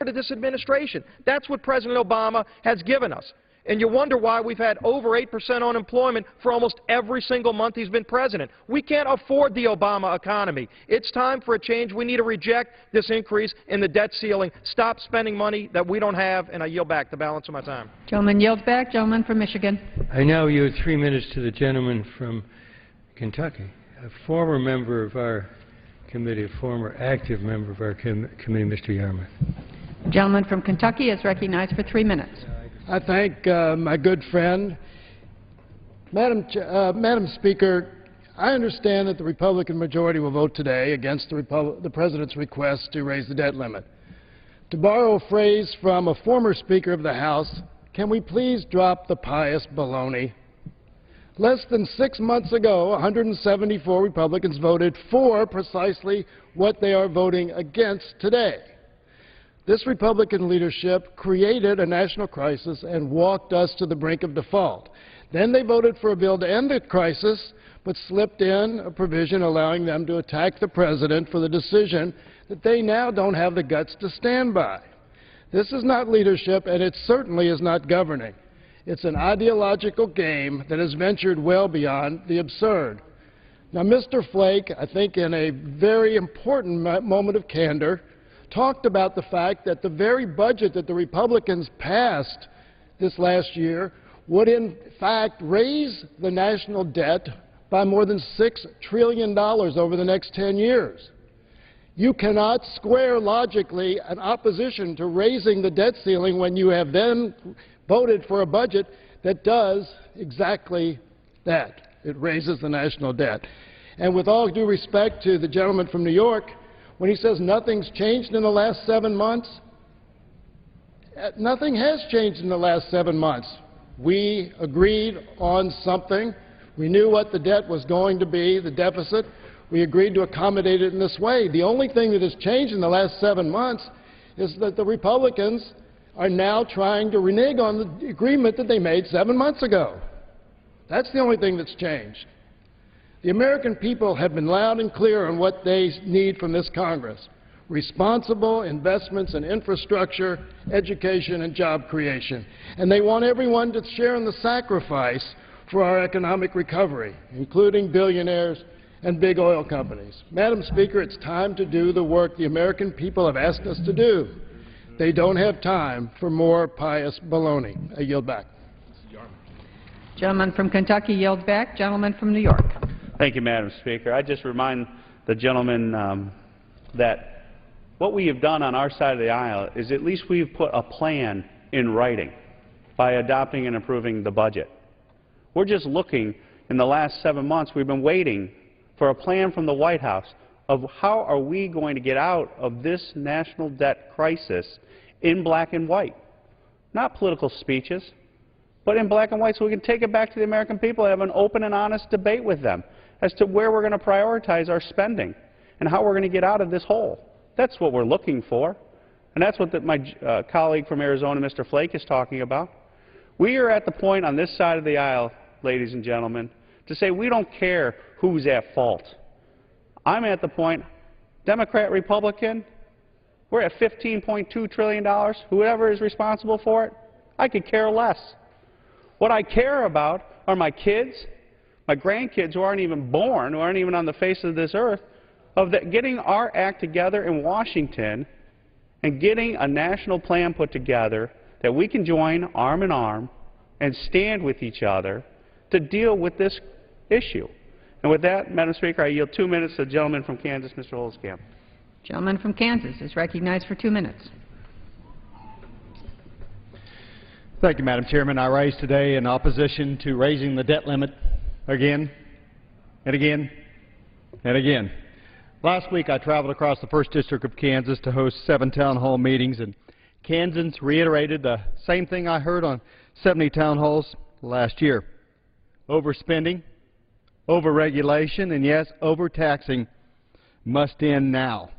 to this administration. That's what President Obama has given us. And you wonder why we've had over 8% unemployment for almost every single month he's been president. We can't afford the Obama economy. It's time for a change. We need to reject this increase in the debt ceiling. Stop spending money that we don't have, and I yield back the balance of my time. Gentleman yields back. Gentleman from Michigan. I now yield 3 minutes to the gentleman from Kentucky, a former member of our committee, a former active member of our committee, Mr. Yarmouth. The gentleman from Kentucky is recognized for 3 minutes. I thank my good friend. Madam Speaker, I understand that the Republican majority will vote today against the President's request to raise the debt limit. To borrow a phrase from a former Speaker of the House, can we please drop the pious baloney? Less than 6 months ago, 174 Republicans voted for precisely what they are voting against today. This Republican leadership created a national crisis and walked us to the brink of default. Then they voted for a bill to end the crisis, but slipped in a provision allowing them to attack the President for the decision that they now don't have the guts to stand by. This is not leadership, and it certainly is not governing. It's an ideological game that has ventured well beyond the absurd. Now, Mr. Flake, I think in a very important moment of candor, talked about the fact that the very budget that the Republicans passed this last year would in fact raise the national debt by more than $6 trillion over the next 10 years. You cannot square logically an opposition to raising the debt ceiling when you have then voted for a budget that does exactly that. It raises the national debt. And with all due respect to the gentleman from New York, when he says nothing's changed in the last 7 months, nothing has changed in the last 7 months. We agreed on something. We knew what the debt was going to be, the deficit. We agreed to accommodate it in this way. The only thing that has changed in the last 7 months is that the Republicans are now trying to renege on the agreement that they made 7 months ago. That's the only thing that's changed. The American people have been loud and clear on what they need from this Congress: responsible investments in infrastructure, education, and job creation. And they want everyone to share in the sacrifice for our economic recovery, including billionaires and big oil companies. Madam Speaker, it's time to do the work the American people have asked us to do. They don't have time for more pious baloney. I yield back. Gentleman from Kentucky yields back. Gentleman from New York. Thank you, Madam Speaker. I just remind the gentleman that what we have done on our side of the aisle is at least we've put a plan in writing by adopting and approving the budget. We're just looking, in the last 7 months, we've been waiting for a plan from the White House of how are we going to get out of this national debt crisis in black and white. Not political speeches, but in black and white, so we can take it back to the American people and have an open and honest debate with them as to where we're going to prioritize our spending and how we're going to get out of this hole. That's what we're looking for, and that's what my colleague from Arizona, Mr. Flake, is talking about. We are at the point on this side of the aisle, ladies and gentlemen, to say we don't care who's at fault. I'm at the point, Democrat, Republican, we're at $15.2 trillion. Whoever is responsible for it, I could care less. What I care about are my kids, my grandkids who aren't even born, who aren't even on the face of this earth, of getting our act together in Washington and getting a national plan put together that we can join arm in arm and stand with each other to deal with this issue. And with that, Madam Speaker, I yield 2 minutes to the gentleman from Kansas, Mr. Holzkamp. Gentleman from Kansas is recognized for 2 minutes. Thank you, Madam Chairman. I rise today in opposition to raising the debt limit again and again and again. Last week, I traveled across the 1st District of Kansas to host 7 town hall meetings, and Kansans reiterated the same thing I heard on 70 town halls last year. Overspending, overregulation, and yes, overtaxing must end now.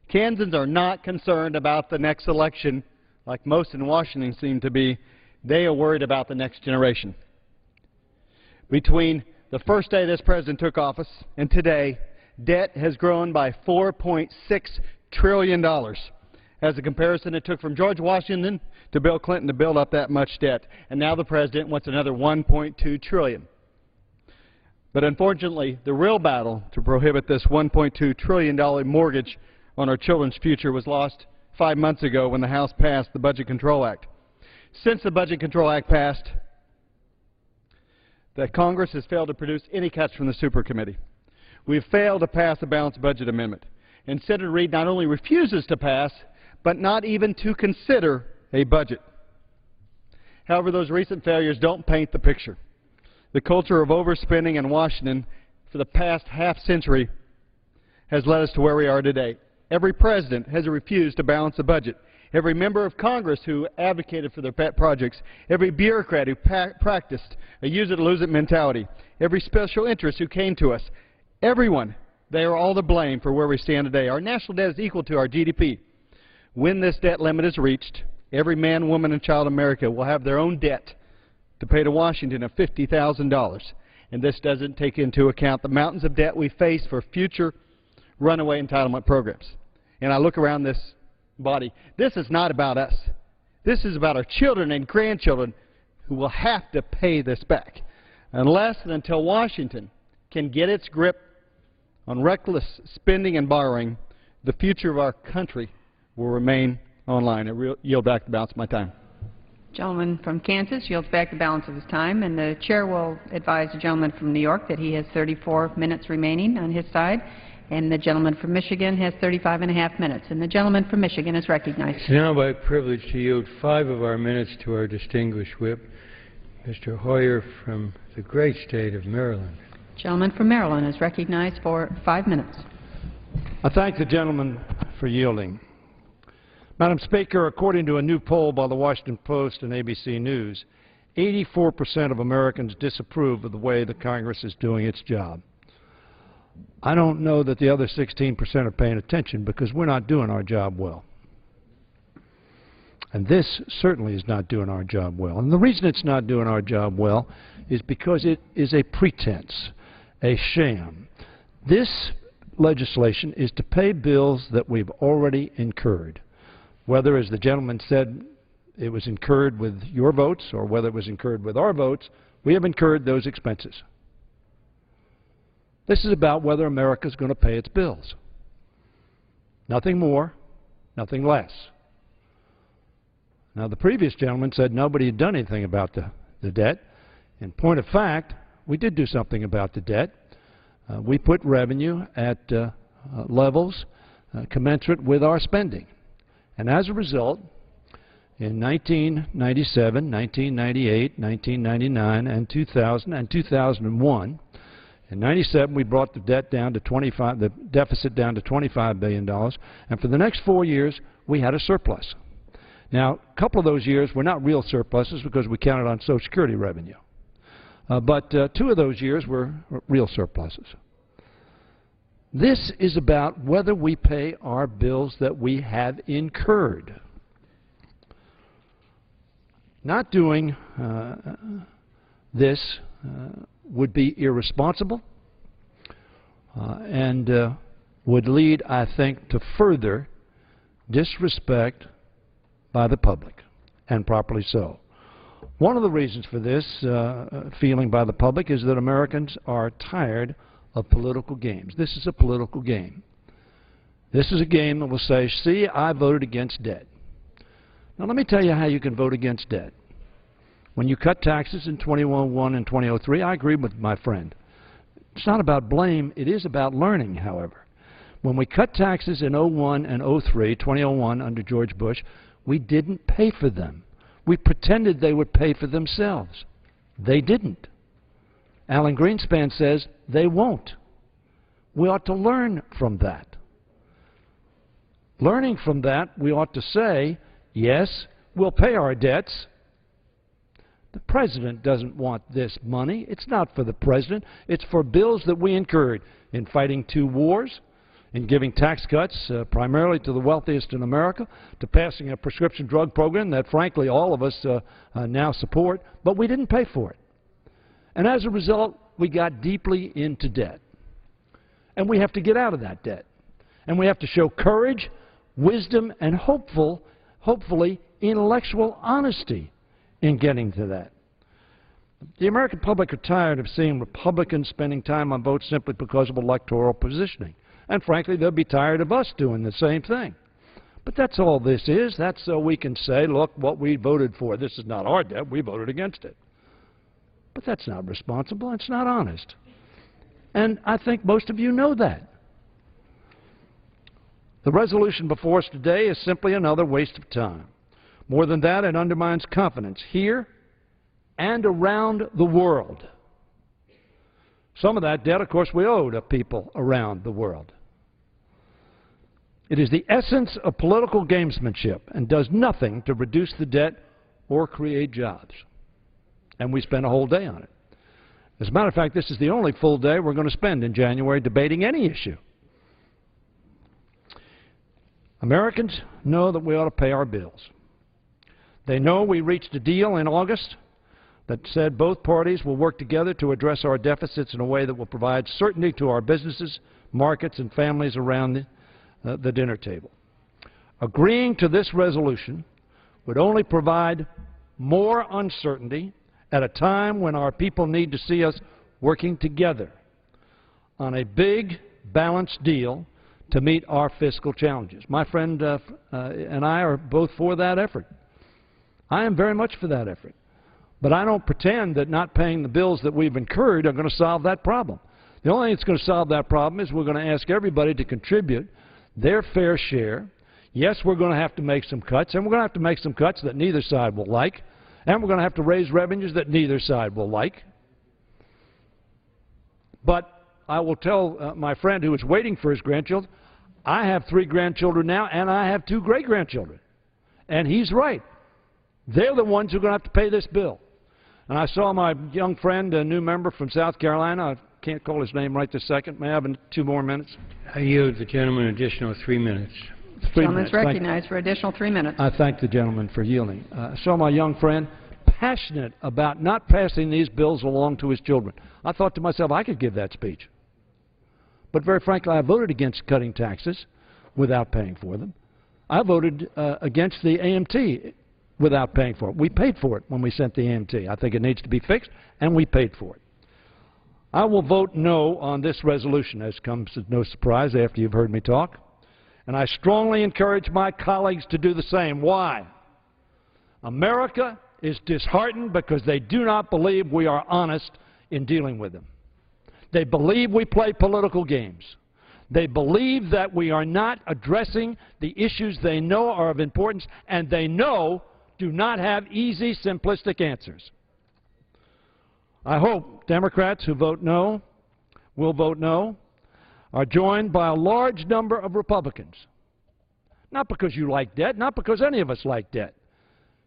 Kansans are not concerned about the next election like most in Washington seem to be. They are worried about the next generation. Between the first day this president took office and today, debt has grown by $4.6 trillion. As a comparison, it took from George Washington to Bill Clinton to build up that much debt. And now the President wants another $1.2 trillion. But unfortunately, the real battle to prohibit this $1.2 trillion mortgage on our children's future was lost 5 months ago when the House passed the Budget Control Act. Since the Budget Control Act passed, the Congress has failed to produce any cuts from the Super Committee. We've failed to pass a balanced budget amendment. And Senator Reid not only refuses to pass, but not even to consider a budget. However, those recent failures don't paint the picture. The culture of overspending in Washington for the past half-century has led us to where we are today. Every president has refused to balance the budget. Every member of Congress who advocated for their pet projects, every bureaucrat who practiced a use-it-or-lose-it mentality, every special interest who came to us, everyone, they are all to blame for where we stand today. Our national debt is equal to our GDP. When this debt limit is reached, every man, woman, and child in America will have their own debt to pay to Washington of $50,000. And this doesn't take into account the mountains of debt we face for future runaway entitlement programs. And I look around this body. This is not about us. This is about our children and grandchildren who will have to pay this back. Unless and until Washington can get its grip on reckless spending and borrowing, the future of our country will remain online. I yield back the balance of my time. Gentleman from Kansas yields back the balance of his time, and the chair will advise the gentleman from New York that he has 34 minutes remaining on his side, and the gentleman from Michigan has 35.5 minutes. And the gentleman from Michigan is recognized. It's now my privilege to yield 5 of our minutes to our distinguished whip, Mr. Hoyer from the great state of Maryland. Gentleman from Maryland is recognized for 5 minutes. I thank the gentleman for yielding. Madam Speaker, according to a new poll by the Washington Post and ABC News, 84% of Americans disapprove of the way the Congress is doing its job. I don't know that the other 16% are paying attention because we're not doing our job well. And this certainly is not doing our job well. And the reason it's not doing our job well is because it is a pretense, a sham. This legislation is to pay bills that we've already incurred. Whether, as the gentleman said, it was incurred with your votes or whether it was incurred with our votes, we have incurred those expenses. This is about whether America is going to pay its bills. Nothing more, nothing less. Now, the previous gentleman said nobody had done anything about the debt. In point of fact, we did do something about the debt. We put revenue at levels commensurate with our spending. And as a result, in 1997, 1998, 1999, and 2000 and 2001, in 97 we brought the debt down to the deficit down to $25 billion, and for the next 4 years we had a surplus. Now, a couple of those years were not real surpluses because we counted on Social Security revenue. But 2 of those years were real surpluses. This is about whether we pay our bills that we have incurred. Not doing this would be irresponsible and would lead, I think, to further disrespect by the public, and properly so. One of the reasons for this feeling by the public is that Americans are tired of political games. This is a political game. This is a game that will say, see, I voted against debt. Now let me tell you how you can vote against debt. When you cut taxes in 2001 and 2003, I agree with my friend. It's not about blame, it is about learning, however. When we cut taxes in 01 and 03, 2001 under George Bush, we didn't pay for them. We pretended they would pay for themselves. They didn't. Alan Greenspan says they won't. We ought to learn from that. Learning from that, we ought to say, yes, we'll pay our debts. The President doesn't want this money. It's not for the President. It's for bills that we incurred in fighting 2 wars, in giving tax cuts primarily to the wealthiest in America, to passing a prescription drug program that, frankly, all of us now support, but we didn't pay for it. And as a result, we got deeply into debt. And we have to get out of that debt. And we have to show courage wisdom and hopefully intellectual honesty in getting to that. The American public are tired of seeing Republicans spending time on votes simply because of electoral positioning. And frankly, they'll be tired of us doing the same thing. But that's all this is. That's so we can say, look, what we voted for, this is not our debt, we voted against it. But that's not responsible, it's not honest. And I think most of you know that. The resolution before us today is simply another waste of time. More than that, it undermines confidence here and around the world. Some of that debt, of course, we owe to people around the world. It is the essence of political gamesmanship and does nothing to reduce the debt or create jobs. And we spent a whole day on it. As a matter of fact, this is the only full day we're going to spend in January debating any issue. Americans know that we ought to pay our bills. They know we reached a deal in August that said both parties will work together to address our deficits in a way that will provide certainty to our businesses, markets, and families around the dinner table. Agreeing to this resolution would only provide more uncertainty at a time when our people need to see us working together on a big, balanced deal to meet our fiscal challenges. My friend and I are both for that effort. I am very much for that effort. But I don't pretend that not paying the bills that we've incurred are going to solve that problem. The only thing that's going to solve that problem is we're going to ask everybody to contribute their fair share. Yes, we're going to have to make some cuts, and we're going to have to make some cuts that neither side will like, and we're going to have to raise revenues that neither side will like. But I will tell my friend who is waiting for his grandchildren, I have 3 grandchildren now, and I have 2 great-grandchildren. And he's right. They're the ones who are going to have to pay this bill. And I saw my young friend, a new member from South Carolina. I can't call his name right this second. May I have 2 more minutes? I yield the gentleman an additional 3 minutes. The gentleman is recognized for additional 3 minutes. I thank the gentleman for yielding. I saw my young friend passionate about not passing these bills along to his children. I thought to myself, I could give that speech. But very frankly, I voted against cutting taxes without paying for them. I voted against the AMT without paying for it. We paid for it when we sent the AMT. I think it needs to be fixed, and we paid for it. I will vote no on this resolution, as comes as no surprise after you've heard me talk. And I strongly encourage my colleagues to do the same. Why? America is disheartened because they do not believe we are honest in dealing with them. They believe we play political games. They believe that we are not addressing the issues they know are of importance, and they know do not have easy, simplistic answers. I hope Democrats who vote no, will vote no, are joined by a large number of Republicans. Not because you like debt, not because any of us like debt.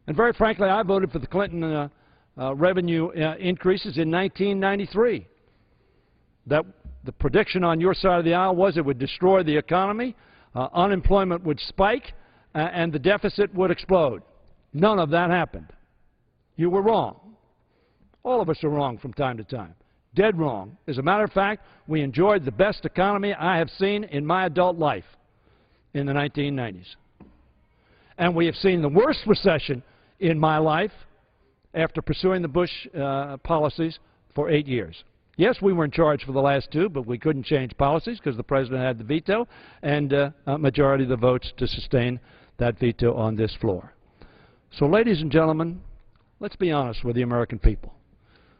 And very frankly, I voted for the Clinton revenue increases in 1993. That the prediction on your side of the aisle was it would destroy the economy, unemployment would spike, and the deficit would explode. None of that happened. You were wrong. All of us are wrong from time to time. Dead wrong. As a matter of fact, we enjoyed the best economy I have seen in my adult life in the 1990s. And we have seen the worst recession in my life after pursuing the Bush policies for 8 years. Yes, we were in charge for the last 2, but we couldn't change policies because the President had the veto and a majority of the votes to sustain that veto on this floor. So, ladies and gentlemen, let's be honest with the American people.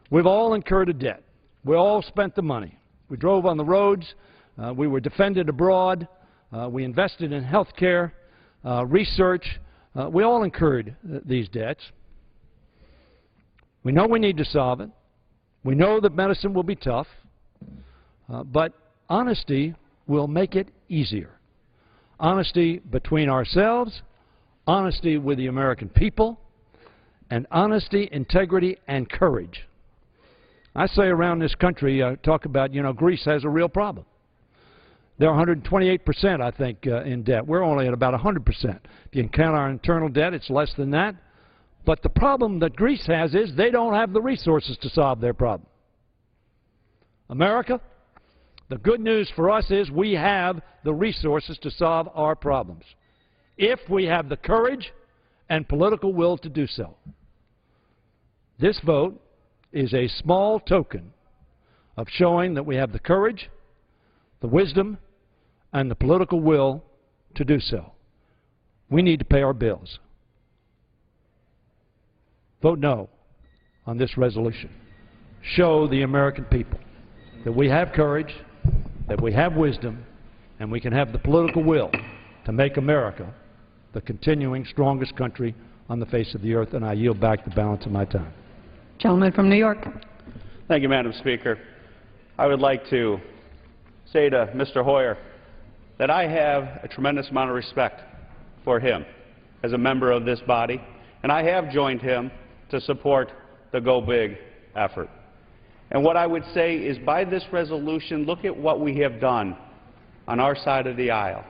We've all incurred a debt. We all spent the money. We drove on the roads. We were defended abroad. We invested in health care, research. We all incurred these debts. We know we need to solve it. We know that medicine will be tough, but honesty will make it easier. Honesty between ourselves, honesty with the American people, and honesty, integrity, and courage. I say around this country, talk about, Greece has a real problem. They're 128%, I think, in debt. We're only at about 100%. If you can count our internal debt, it's less than that. But the problem that Greece has is they don't have the resources to solve their problem. America, the good news for us is we have the resources to solve our problems. if we have the courage and political will to do so. This vote is a small token of showing that we have the courage, the wisdom, and the political will to do so. We need to pay our bills. Vote no on this resolution. Show the American people that we have courage, that we have wisdom, and we can have the political will to make America the continuing strongest country on the face of the earth, and I yield back the balance of my time. Gentleman from New York. Thank you, Madam Speaker. I would like to say to Mr. Hoyer that I have a tremendous amount of respect for him as a member of this body, and I have joined him to support the Go Big effort. And what I would say is, by this resolution, look at what we have done on our side of the aisle.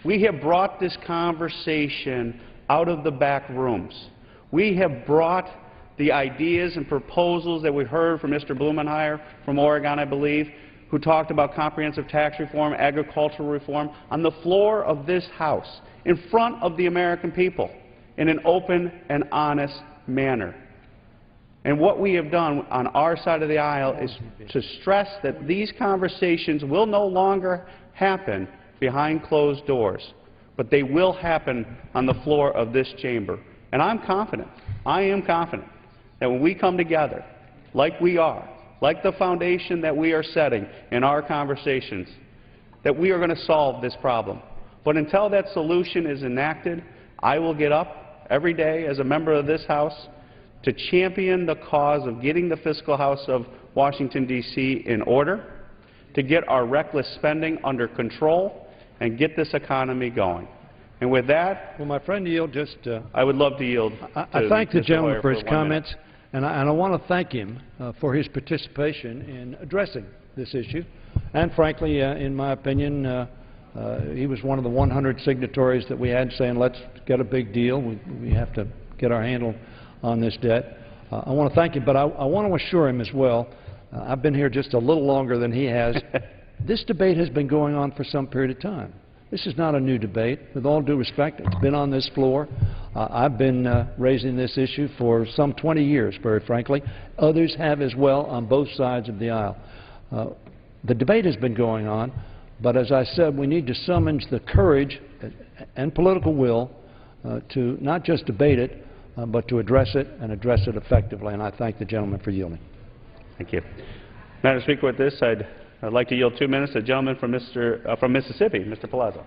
We have brought this conversation out of the back rooms. We have brought the ideas and proposals that we heard from Mr. Blumenauer from Oregon, I believe, who talked about comprehensive tax reform, agricultural reform, on the floor of this House, in front of the American people, in an open and honest manner. And what we have done on our side of the aisle is to stress that these conversations will no longer happen behind closed doors, but they will happen on the floor of this chamber. And I'm confident, I am confident, that when we come together, like we are, like the foundation that we are setting in our conversations, that we are going to solve this problem. But until that solution is enacted, I will get up every day as a member of this House to champion the cause of getting the fiscal House of Washington, D.C. in order, to get our reckless spending under control, and get this economy going. And with that, well, my friend yield just... I would love to yield. I thank the gentleman for his comments, and I want to thank him for his participation in addressing this issue. And frankly, in my opinion, he was one of the 100 signatories that we had saying, let's get a big deal. We have to get our handle on this debt. I want to thank him, but I want to assure him as well, I've been here just a little longer than he has. This debate has been going on for some period of time. This is not a new debate. With all due respect, it's been on this floor. I've been raising this issue for some 20 years, very frankly. Others have as well on both sides of the aisle. The debate has been going on, but as I said, we need to summon the courage and political will to not just debate it, but to address it and address it effectively. And I thank the gentleman for yielding. Thank you. Madam Speaker, with this, I'd like to yield 2 minutes to the gentleman from Mississippi, Mr. Palazzo.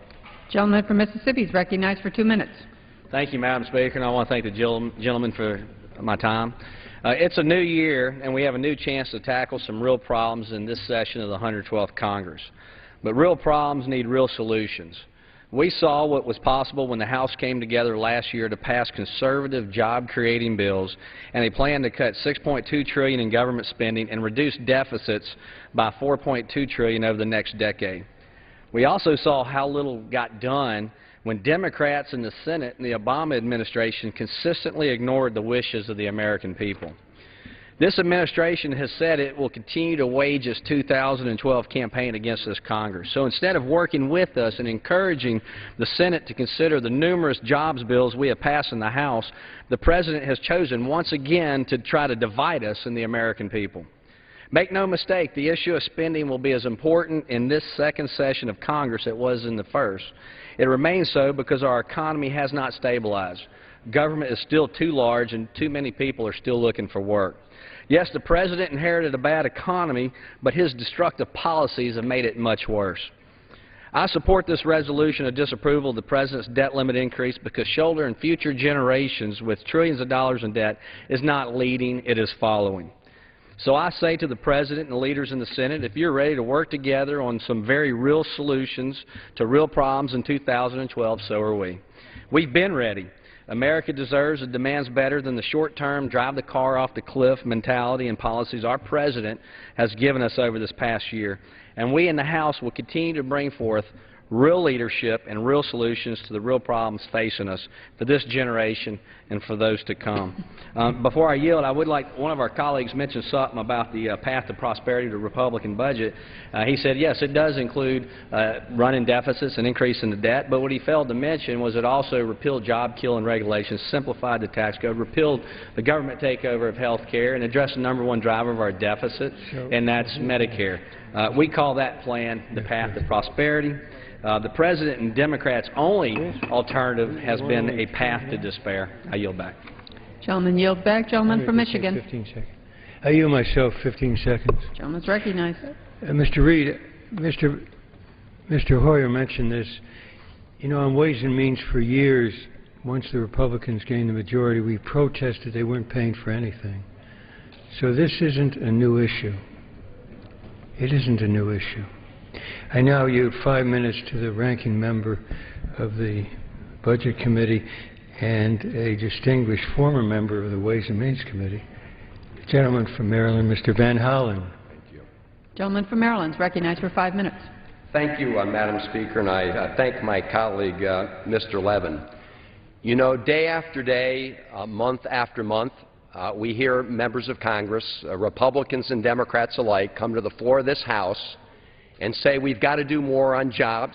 Gentleman from Mississippi is recognized for 2 minutes. Thank you, Madam Speaker, and I want to thank the gentleman for my time. It's a new year, and we have a new chance to tackle some real problems in this session of the 112th Congress. But real problems need real solutions. We saw what was possible when the House came together last year to pass conservative job-creating bills, and they plan to cut $6.2 trillion in government spending and reduce deficits by $4.2 trillion over the next decade. We also saw how little got done when Democrats in the Senate and the Obama administration consistently ignored the wishes of the American people. This administration has said it will continue to wage its 2012 campaign against this Congress. So instead of working with us and encouraging the Senate to consider the numerous jobs bills we have passed in the House, the President has chosen once again to try to divide us and the American people. Make no mistake, the issue of spending will be as important in this second session of Congress as it was in the first. It remains so because our economy has not stabilized. Government is still too large and too many people are still looking for work. Yes, the President inherited a bad economy, but his destructive policies have made it much worse. I support this resolution of disapproval of the President's debt limit increase because shouldering future generations with trillions of dollars in debt is not leading, it is following. So I say to the President and the leaders in the Senate, if you're ready to work together on some very real solutions to real problems in 2012, so are we. We've been ready. America deserves and demands better than the short-term, drive-the-car-off-the-cliff mentality and policies our President has given us over this past year. And we in the House will continue to bring forth real leadership and real solutions to the real problems facing us for this generation and for those to come. Before I yield, I would like, one of our colleagues mentioned something about the path to prosperity to the Republican budget. He said, yes, it does include running deficits and increasing the debt, but what he failed to mention was it also repealed job-killing regulations, simplified the tax code, repealed the government takeover of health care, and addressed the #1 driver of our deficit, and that's Medicare. We call that plan the path to prosperity. The President and Democrats' only alternative has been a path to despair. I yield back. Gentleman yield back. Gentleman from Michigan. 15 seconds. I yield myself 15 seconds. Gentleman's recognized. Mr. Reid, Mr. Hoyer mentioned this. You know, on Ways and Means for years, once the Republicans gained the majority, we protested they weren't paying for anything. So this isn't a new issue. It isn't a new issue. I now yield 5 minutes to the ranking member of the Budget Committee and a distinguished former member of the Ways and Means Committee, the gentleman from Maryland, Mr. Van Hollen. Thank you. Gentleman from Maryland is recognized for 5 minutes. Thank you, Madam Speaker, and I thank my colleague, Mr. Levin. You know, day after day, month after month, we hear members of Congress, Republicans and Democrats alike, come to the floor of this House and say we've got to do more on jobs.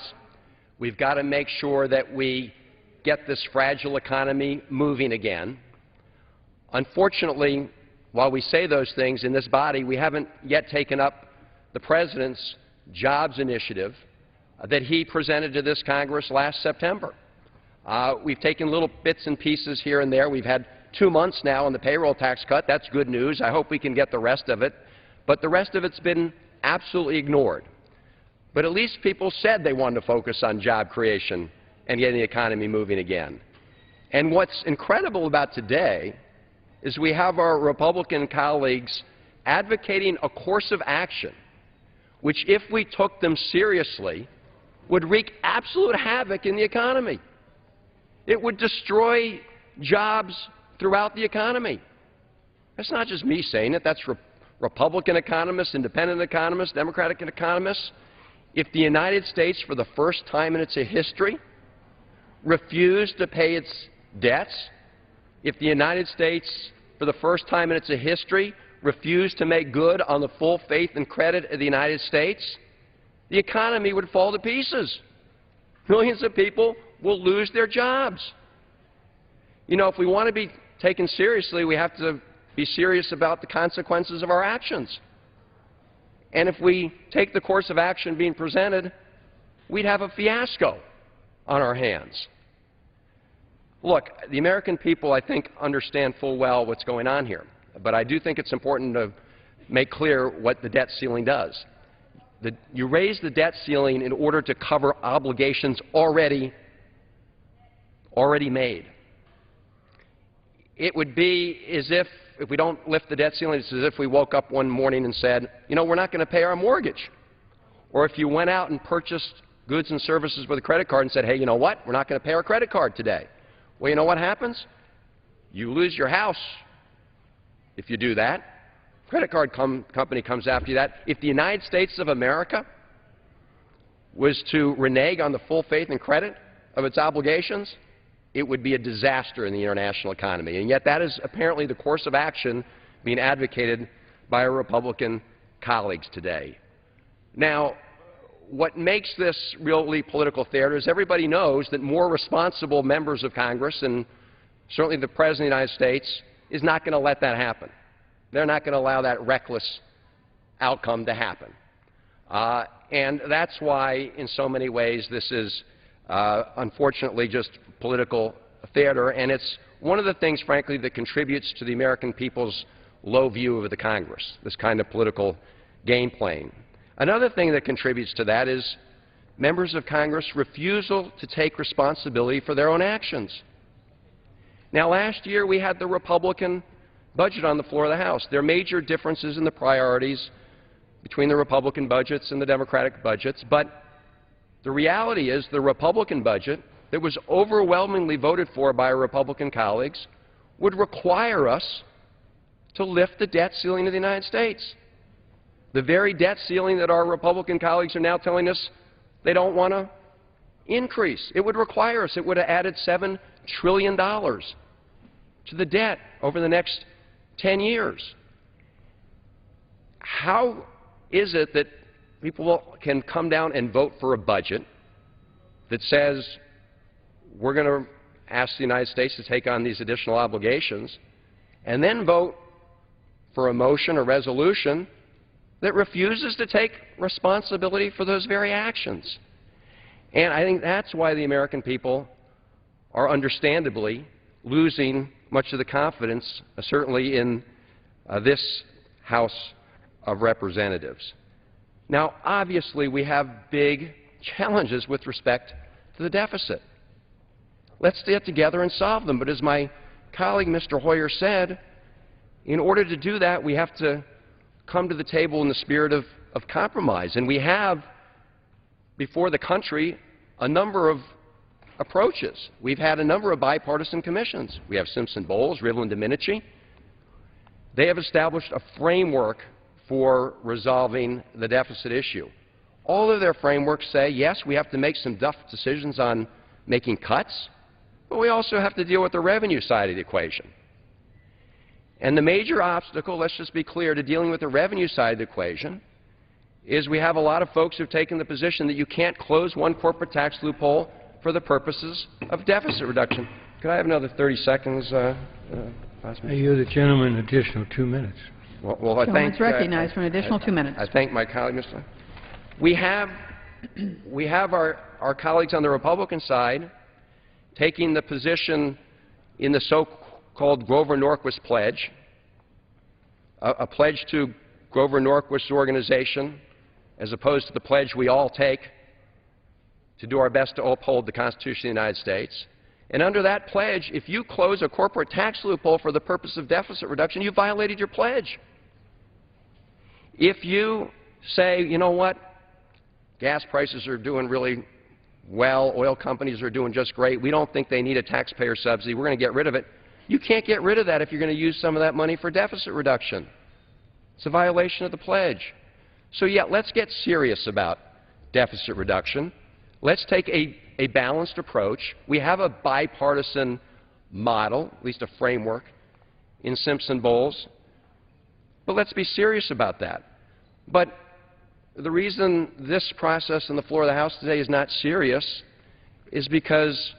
We've got to make sure that we get this fragile economy moving again. Unfortunately, while we say those things in this body, we haven't yet taken up the President's jobs initiative that he presented to this Congress last September. We've taken little bits and pieces here and there. We've had 2 months now on the payroll tax cut. That's good news. I hope we can get the rest of it. But the rest of it's been absolutely ignored. But at least people said they wanted to focus on job creation and getting the economy moving again. And what's incredible about today is we have our Republican colleagues advocating a course of action which, if we took them seriously, would wreak absolute havoc in the economy. It would destroy jobs throughout the economy. That's not just me saying it. That's Republican economists, independent economists, Democratic economists. If the United States, for the first time in its history, refused to pay its debts, if the United States, for the first time in its history, refused to make good on the full faith and credit of the United States, the economy would fall to pieces. Millions of people will lose their jobs. You know, if we want to be taken seriously, we have to be serious about the consequences of our actions. And if we take the course of action being presented, we'd have a fiasco on our hands. Look, the American people, I think, understand full well what's going on here. But I do think it's important to make clear what the debt ceiling does. You raise the debt ceiling in order to cover obligations already made. It would be as if we don't lift the debt ceiling, it's as if we woke up one morning and said, you know, we're not going to pay our mortgage. Or if you went out and purchased goods and services with a credit card and said, hey, you know what, we're not going to pay our credit card today. Well, you know what happens? You lose your house if you do that. Credit card company comes after you that. If the United States of America was to renege on the full faith and credit of its obligations, it would be a disaster in the international economy. And yet that is apparently the course of action being advocated by our Republican colleagues today. Now, what makes this really political theater is everybody knows that more responsible members of Congress, and certainly the President of the United States, is not going to let that happen. They're not going to allow that reckless outcome to happen. And that's why, in so many ways, this is unfortunately just political theater, and it's one of the things, frankly, that contributes to the American people's low view of the Congress, this kind of political game playing. Another thing that contributes to that is members of Congress' refusal to take responsibility for their own actions. Now, last year we had the Republican budget on the floor of the House. There are major differences in the priorities between the Republican budgets and the Democratic budgets, but the reality is the Republican budget that was overwhelmingly voted for by our Republican colleagues would require us to lift the debt ceiling of the United States. The very debt ceiling that our Republican colleagues are now telling us they don't want to increase. It would require us, it would have added $7 trillion to the debt over the next 10 years. How is it that people can come down and vote for a budget that says we're going to ask the United States to take on these additional obligations, and then vote for a motion or resolution that refuses to take responsibility for those very actions? And I think that's why the American people are understandably losing much of the confidence, certainly in this House of Representatives. Now, obviously, we have big challenges with respect to the deficit. Let's get together and solve them. But as my colleague, Mr. Hoyer, said, in order to do that, we have to come to the table in the spirit of compromise. And we have, before the country, a number of approaches. We've had a number of bipartisan commissions. We have Simpson-Bowles, Rivlin, Domenici. They have established a framework for resolving the deficit issue. All of their frameworks say, yes, we have to make some tough decisions on making cuts, but we also have to deal with the revenue side of the equation. And the major obstacle, let's just be clear, to dealing with the revenue side of the equation is we have a lot of folks who've taken the position that you can't close one corporate tax loophole for the purposes of deficit reduction. Could I have another 30 seconds, I yield the gentleman an additional 2 minutes. Well, I thank recognized for an additional 2 minutes. I thank my colleague, Mr. We have our colleagues on the Republican side taking the position in the so-called Grover Norquist pledge, a pledge to Grover Norquist's organization, as opposed to the pledge we all take to do our best to uphold the Constitution of the United States. And under that pledge, if you close a corporate tax loophole for the purpose of deficit reduction, you violated your pledge. If you say, you know what, gas prices are doing really well, oil companies are doing just great, we don't think they need a taxpayer subsidy, we're going to get rid of it, you can't get rid of that if you're going to use some of that money for deficit reduction. It's a violation of the pledge. So, yeah, let's get serious about deficit reduction. Let's take a balanced approach. We have a bipartisan model, at least a framework, in Simpson-Bowles. But let's be serious about that. But the reason this process on the floor of the House today is not serious is because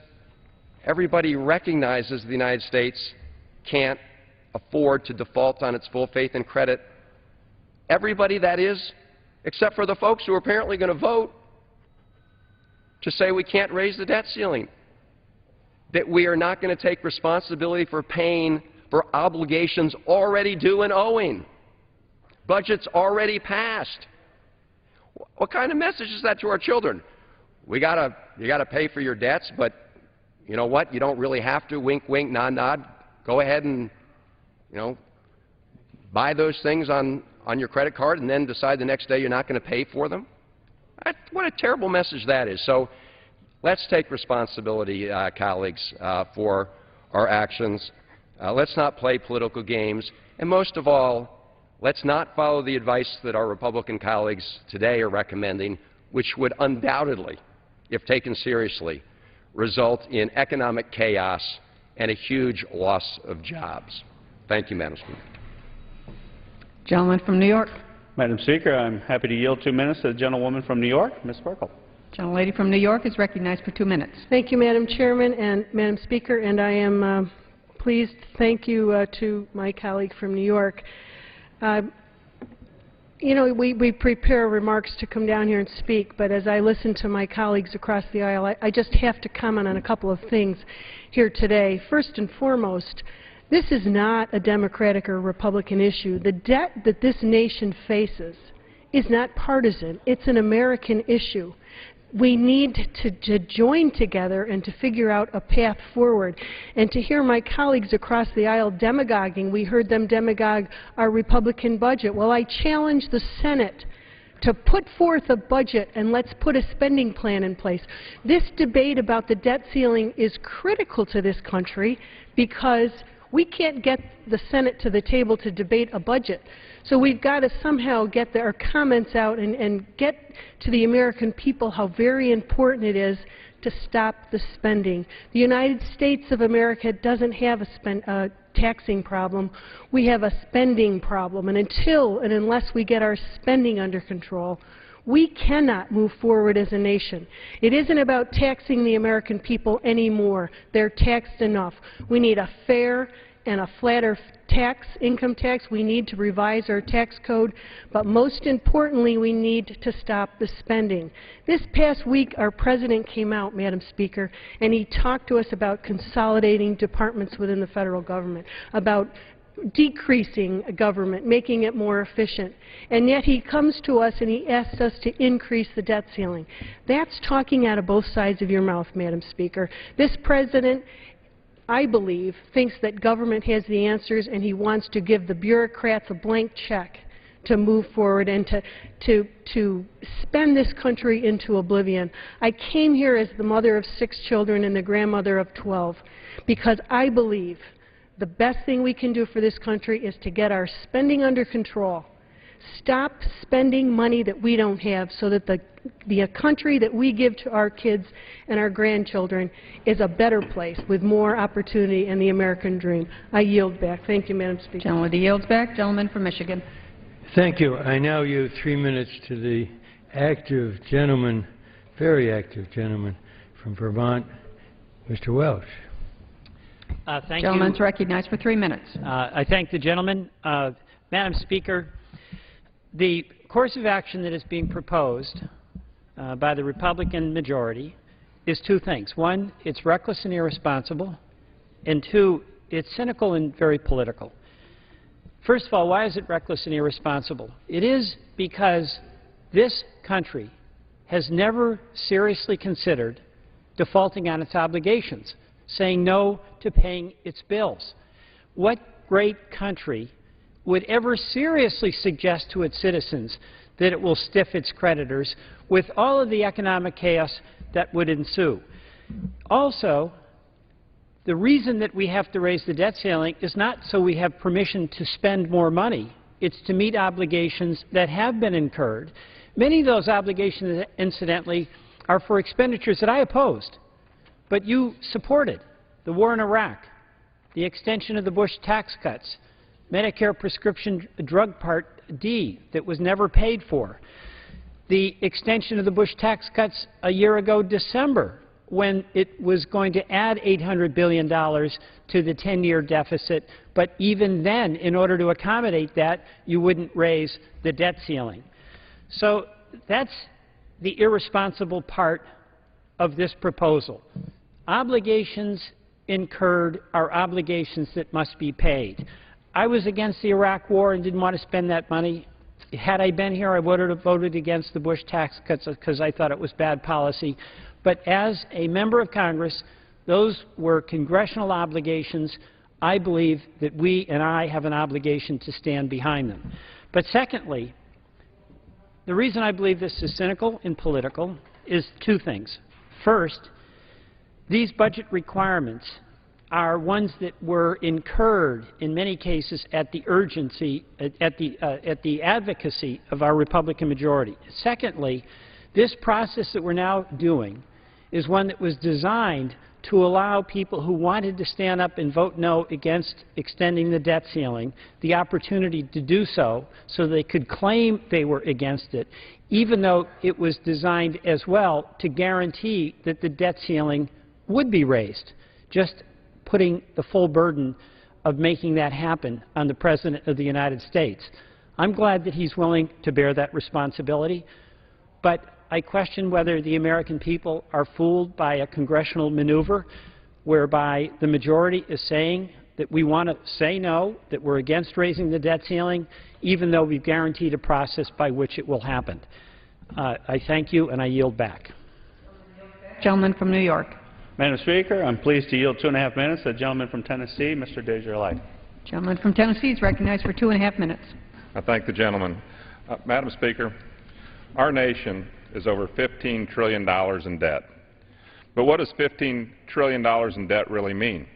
everybody recognizes the United States can't afford to default on its full faith and credit. Everybody, that is, except for the folks who are apparently going to vote to say we can't raise the debt ceiling, that we are not going to take responsibility for paying for obligations already due and owing, budgets already passed. What kind of message is that to our children? You gotta pay for your debts, but you know what? You don't really have to. Wink, wink, nod, nod. Go ahead and, buy those things on your credit card and then decide the next day you're not going to pay for them. What a terrible message that is. So let's take responsibility, colleagues, for our actions. Let's not play political games. And most of all, let's not follow the advice that our Republican colleagues today are recommending, which would undoubtedly, if taken seriously, result in economic chaos and a huge loss of jobs. Thank you, Madam Speaker. Gentleman from New York. Madam Speaker, I'm happy to yield 2 minutes to the gentlewoman from New York, Ms. Sparkle. Gentlelady from New York is recognized for 2 minutes. Thank you, Madam Chairman and Madam Speaker, and I am pleased. Thank you to my colleague from New York. We prepare remarks to come down here and speak, but as I listen to my colleagues across the aisle, I just have to comment on a couple of things here today. First and foremost, this is not a Democratic or Republican issue. The debt that this nation faces is not partisan. It's an American issue. We need to join together and to figure out a path forward. And to hear my colleagues across the aisle demagoguing, we heard them demagogue our Republican budget. Well, I challenge the Senate to put forth a budget and let's put a spending plan in place. This debate about the debt ceiling is critical to this country because we can't get the Senate to the table to debate a budget. So we've got to somehow get our comments out and get to the American people how very important it is to stop the spending. The United States of America doesn't have a taxing problem. We have a spending problem. And until and unless we get our spending under control, we cannot move forward as a nation. It isn't about taxing the American people anymore. They're taxed enough. We need a fair and a flatter income tax. We need to revise our tax code, but most importantly, we need to stop the spending. This past week, our President came out, Madam Speaker, and he talked to us about consolidating departments within the federal government, about decreasing government, making it more efficient. And yet he comes to us and he asks us to increase the debt ceiling. That's talking out of both sides of your mouth, Madam Speaker. This President, I believe, thinks that government has the answers, and he wants to give the bureaucrats a blank check to move forward and to spend this country into oblivion. I came here as the mother of 6 children and the grandmother of 12 because I believe the best thing we can do for this country is to get our spending under control. Stop spending money that we don't have so that the country that we give to our kids and our grandchildren is a better place with more opportunity and the American dream. I yield back. Thank you, Madam Speaker. Gentleman yields back. Gentleman from Michigan. Thank you. I now yield 3 minutes to the active gentleman, very active gentleman from Vermont, Mr. Welch. Thank Gentleman's you. recognized for 3 minutes. I thank the gentleman. Madam Speaker, the course of action that is being proposed by the Republican majority is 2 things. 1, it's reckless and irresponsible, and 2, it's cynical and very political. First of all, why is it reckless and irresponsible? It is because this country has never seriously considered defaulting on its obligations, saying no to paying its bills. What great country would ever seriously suggest to its citizens that it will stiff its creditors with all of the economic chaos that would ensue? Also, the reason that we have to raise the debt ceiling is not so we have permission to spend more money. It's to meet obligations that have been incurred. Many of those obligations, incidentally, are for expenditures that I opposed, but you supported. The war in Iraq, the extension of the Bush tax cuts, Medicare prescription drug Part D that was never paid for, the extension of the Bush tax cuts a year ago December when it was going to add $800 billion to the 10-year deficit, but even then, in order to accommodate that, you wouldn't raise the debt ceiling. So that's the irresponsible part of this proposal. Obligations incurred are obligations that must be paid. I was against the Iraq war and didn't want to spend that money. Had I been here, I would have voted against the Bush tax cuts because I thought it was bad policy. But as a member of Congress, those were congressional obligations. I believe that we and I have an obligation to stand behind them. But secondly, the reason I believe this is cynical and political is 2 things. First, these budget requirements are ones that were incurred in many cases at the urgency, at the advocacy of our Republican majority. Secondly, this process that we're now doing is one that was designed to allow people who wanted to stand up and vote no against extending the debt ceiling the opportunity to do so they could claim they were against it, even though it was designed as well to guarantee that the debt ceiling would be raised, just putting the full burden of making that happen on the President of the United States. I'm glad that he's willing to bear that responsibility, but I question whether the American people are fooled by a congressional maneuver whereby the majority is saying that we want to say no, that we're against raising the debt ceiling, even though we've guaranteed a process by which it will happen. I thank you, and I yield back. Gentleman from New York. Madam Speaker, I'm pleased to yield 2.5 minutes to the gentleman from Tennessee, Mr. Desjardins. Gentleman from Tennessee is recognized for 2.5 minutes. I thank the gentleman. Madam Speaker, our nation is over $15 trillion in debt. But what does $15 trillion in debt really mean?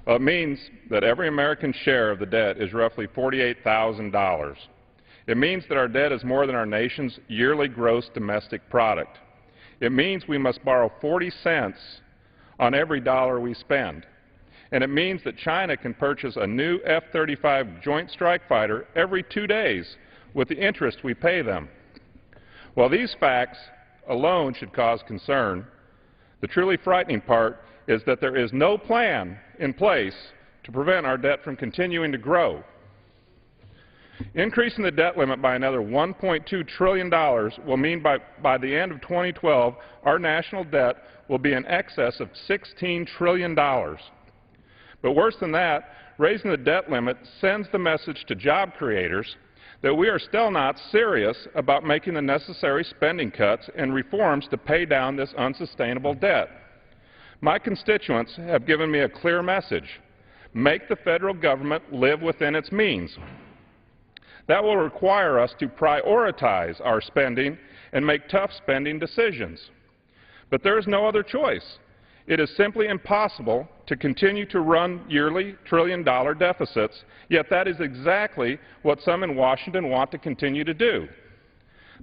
Well, it means that every American share of the debt is roughly $48,000. It means that our debt is more than our nation's yearly gross domestic product. It means we must borrow 40 cents on every dollar we spend. And it means that China can purchase a new F-35 Joint Strike Fighter every 2 days with the interest we pay them. While these facts alone should cause concern, the truly frightening part is that there is no plan in place to prevent our debt from continuing to grow. Increasing the debt limit by another $1.2 trillion will mean by the end of 2012, our national debt will be in excess of $16 trillion. But worse than that, raising the debt limit sends the message to job creators that we are still not serious about making the necessary spending cuts and reforms to pay down this unsustainable debt. My constituents have given me a clear message. Make the federal government live within its means. That will require us to prioritize our spending and make tough spending decisions. But there is no other choice. It is simply impossible to continue to run yearly trillion-dollar deficits, yet that is exactly what some in Washington want to continue to do.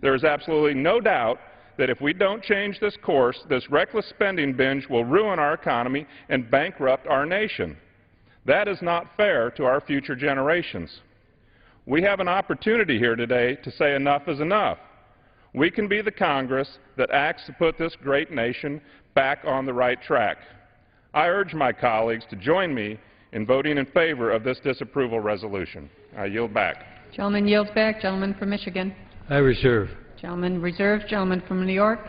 There is absolutely no doubt that if we don't change this course, this reckless spending binge will ruin our economy and bankrupt our nation. That is not fair to our future generations. We have an opportunity here today to say enough is enough. We can be the Congress that acts to put this great nation back on the right track. I urge my colleagues to join me in voting in favor of this disapproval resolution. I yield back. Gentleman yields back. Gentleman from Michigan. I reserve. Gentleman reserves. Gentleman from New York.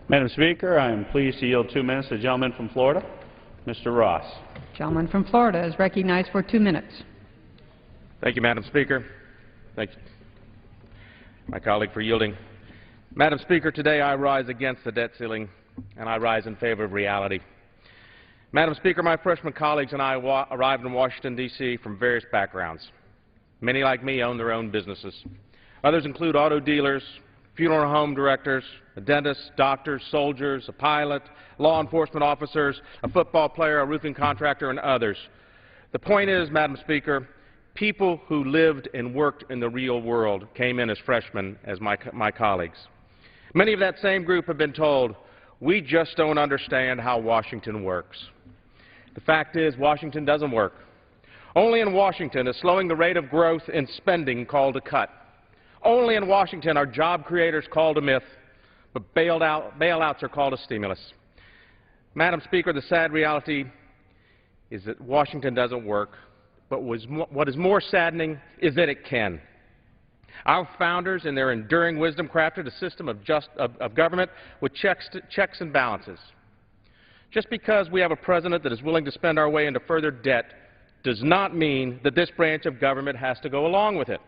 Madam Speaker, I am pleased to yield 2 minutes to the gentleman from Florida, Mr. Ross. Gentleman from Florida is recognized for 2 minutes. Thank you, Madam Speaker. Thank you, my colleague, for yielding. Madam Speaker, today I rise against the debt ceiling, and I rise in favor of reality. Madam Speaker, my freshman colleagues and I arrived in Washington, D.C. from various backgrounds. Many, like me, own their own businesses. Others include auto dealers, funeral home directors, a dentist, doctors, soldiers, a pilot, law enforcement officers, a football player, a roofing contractor, and others. The point is, Madam Speaker, people who lived and worked in the real world came in as freshmen as my colleagues. Many of that same group have been told, we just don't understand how Washington works. The fact is, Washington doesn't work. Only in Washington is slowing the rate of growth in spending called a cut. Only in Washington are job creators called a myth, but bailouts are called a stimulus. Madam Speaker, the sad reality is that Washington doesn't work, but what is more saddening is that it can. Our founders, in their enduring wisdom, crafted a system of government with checks and balances. Just because we have a president that is willing to spend our way into further debt does not mean that this branch of government has to go along with it.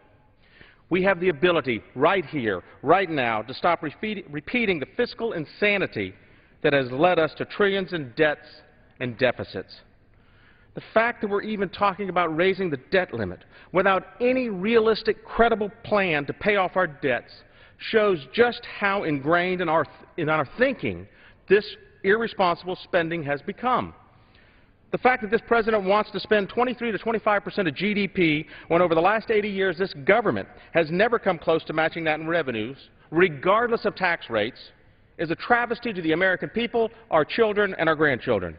We have the ability right here, right now, to stop repeating the fiscal insanity that has led us to trillions in debts and deficits. The fact that we're even talking about raising the debt limit without any realistic, credible plan to pay off our debts shows just how ingrained in our thinking this irresponsible spending has become. The fact that this president wants to spend 23 to 25% of GDP when over the last 80 years this government has never come close to matching that in revenues, regardless of tax rates, is a travesty to the American people, our children, and our grandchildren.